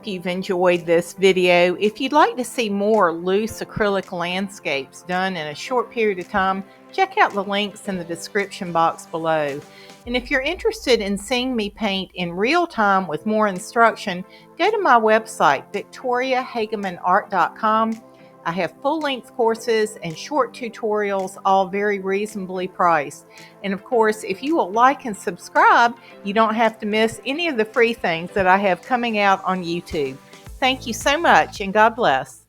hope you've enjoyed this video. If you'd like to see more loose acrylic landscapes done in a short period of time, check out the links in the description box below. And if you're interested in seeing me paint in real time with more instruction, go to my website, victoriahagemanart.com. I have full-length courses and short tutorials, all very reasonably priced. And of course, if you will like and subscribe, you don't have to miss any of the free things that I have coming out on YouTube. Thank you so much, and God bless.